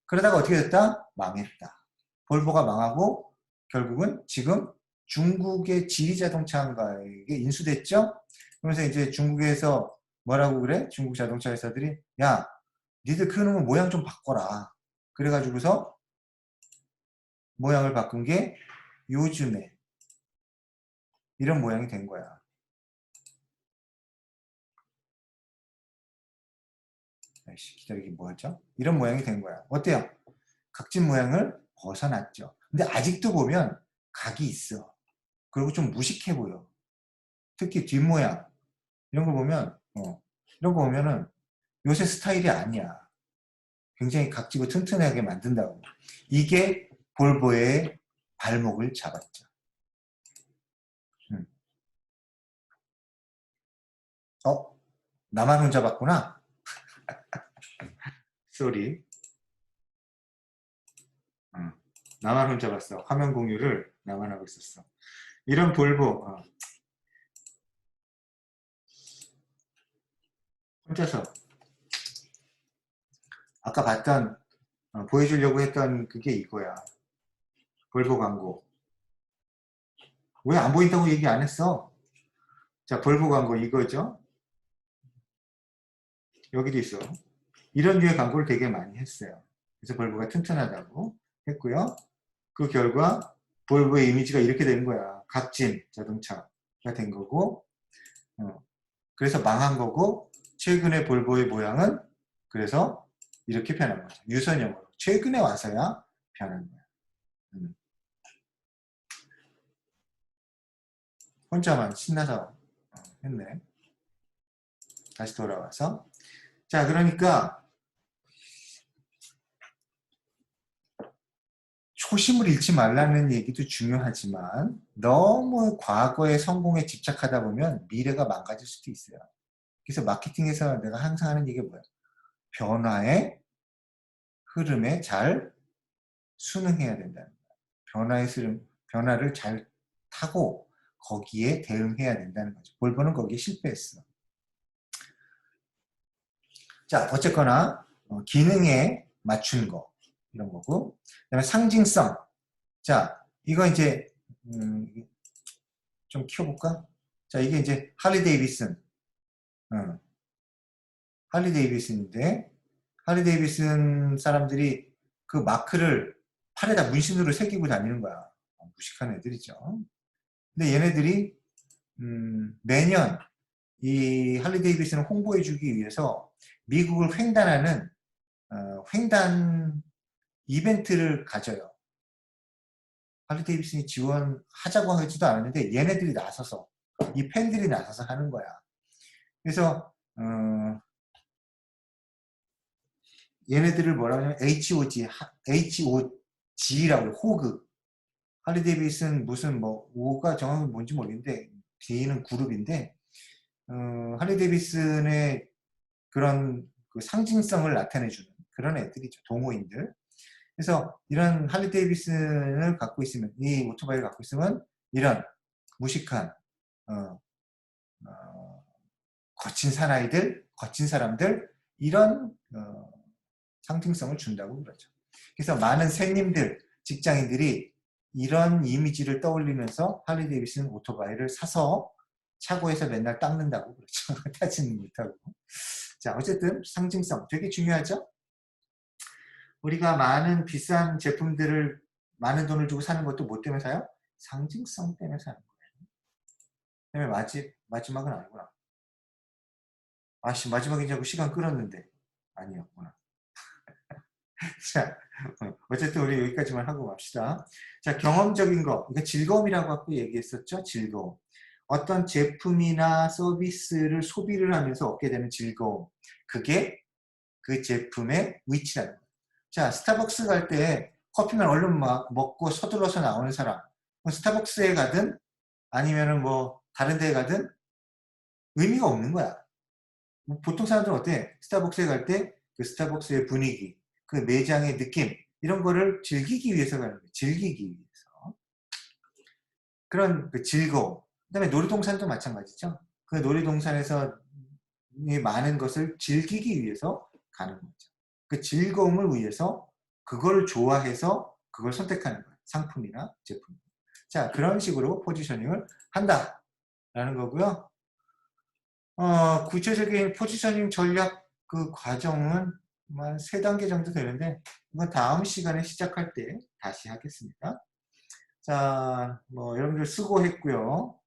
그러다가 어떻게 됐다? 망했다. 볼보가 망하고 결국은 지금 중국의 지리자동차인가에게 인수됐죠? 그러면서 이제 중국에서 뭐라고 그래? 중국 자동차 회사들이 야, 니들 그놈의 모양 좀 바꿔라. 그래가지고서 모양을 바꾼 게 요즘에 이런 모양이 된 거야. 아이씨, 기다리기 뭐였죠? 이런 모양이 된 거야. 어때요? 각진 모양을 벗어났죠. 근데 아직도 보면 각이 있어. 그리고 좀 무식해 보여. 특히 뒷모양 이런 거 보면 이런 거 보면은 요새 스타일이 아니야. 굉장히 각지고 튼튼하게 만든다고. 이게 볼보의 발목을 잡았죠. 나만 혼자 봤구나. 쏘리. 나만 혼자 봤어. 화면 공유를 나만 하고 있었어. 이런 볼보 혼자서 아까 봤던 보여주려고 했던 그게 이거야. 볼보 광고. 왜 안 보인다고 얘기 안 했어? 자, 볼보 광고 이거죠. 여기도 있어. 이런 류의 광고를 되게 많이 했어요. 그래서 볼보가 튼튼하다고 했고요. 그 결과 볼보의 이미지가 이렇게 되는 거야. 각진 자동차가 된 거고 그래서 망한 거고 최근에 볼보의 모양은 그래서 이렇게 변한 거죠. 유선형으로. 최근에 와서야 변한 거야. 혼자만 신나서 했네. 다시 돌아와서. 자, 그러니까 초심을 잃지 말라는 얘기도 중요하지만 너무 과거의 성공에 집착하다 보면 미래가 망가질 수도 있어요. 그래서 마케팅에서 내가 항상 하는 얘기가 뭐야? 변화의 흐름에 잘 순응해야 된다는 거야. 변화를 잘 타고 거기에 대응해야 된다는 거죠. 볼버는 거기에 실패했어. 자, 어쨌거나 기능에 맞춘 거 이런 거고, 그다음에 상징성. 자, 이거 이제 좀 키워볼까? 자, 이게 이제 할리 데이비슨. 할리 데이비슨인데 할리 데이비슨 사람들이 그 마크를 팔에다 문신으로 새기고 다니는 거야. 무식한 애들이죠. 근데 얘네들이 매년 이 할리 데이비슨을 홍보해주기 위해서 미국을 횡단하는 횡단 이벤트를 가져요. 할리 데이비슨이 지원하자고 하지도 않았는데 얘네들이 나서서 이 팬들이 나서서 하는 거야. 그래서 얘네들을 뭐라고 하냐면 HOG라고 호그. 할리 데이비슨 무슨 뭐 O가 정확히 뭔지 모르겠는데 D는 그룹인데 할리 데이비슨의 그런 그 상징성을 나타내주는 그런 애들이죠. 동호인들. 그래서 이런 할리 데이비슨을 갖고 있으면 이 오토바이를 갖고 있으면 이런 무식한 거친 사나이들, 거친 사람들 이런 상징성을 준다고 그러죠. 그래서 많은 새님들, 직장인들이 이런 이미지를 떠올리면서 할리 데이비슨 오토바이를 사서 차고에서 맨날 닦는다고 그러죠. 타지는 못하고. 자, 어쨌든 상징성 되게 중요하죠. 우리가 많은 비싼 제품들을 많은 돈을 주고 사는 것도 뭐 때문에 사요? 상징성 때문에 사는 거예요. 그다음에 마지막은 아니구나. 아씨, 마지막인 줄 알고 시간 끌었는데 아니었구나. 자, 어쨌든 우리 여기까지만 하고 갑시다. 자, 경험적인 거. 이거 즐거움이라고 아까 얘기했었죠? 즐거움. 어떤 제품이나 서비스를 소비를 하면서 얻게 되는 즐거움. 그게 그 제품의 위치라는 거예요. 자, 스타벅스 갈 때 커피만 얼른 막 먹고 서둘러서 나오는 사람. 스타벅스에 가든 아니면은 뭐 다른 데에 가든 의미가 없는 거야. 보통 사람들은 어때? 스타벅스에 갈 때 그 스타벅스의 분위기, 그 매장의 느낌 이런 거를 즐기기 위해서 가는 거예요. 즐기기 위해서. 그런 그 즐거움. 그다음에 놀이동산도 마찬가지죠. 그 놀이동산에서 많은 것을 즐기기 위해서 가는 거죠. 그 즐거움을 위해서 그걸 좋아해서 그걸 선택하는 거예요. 상품이나 제품. 자, 그런 식으로 포지셔닝을 한다라는 거고요. 구체적인 포지셔닝 전략 그 과정은 한 3단계 정도 되는데 이건 다음 시간에 시작할 때 다시 하겠습니다. 자, 뭐 여러분들 수고했고요.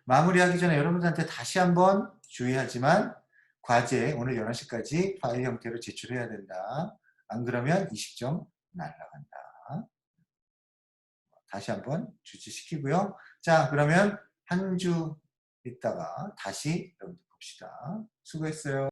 마무리하기 전에 여러분들한테 다시 한번 주의하지만 과제 오늘 11시까지 파일 형태로 제출해야 된다. 안 그러면 20점 날라간다. 다시 한번 주지시키고요. 자, 그러면 한 주 있다가 다시 여러분들 봅시다. 수고했어요.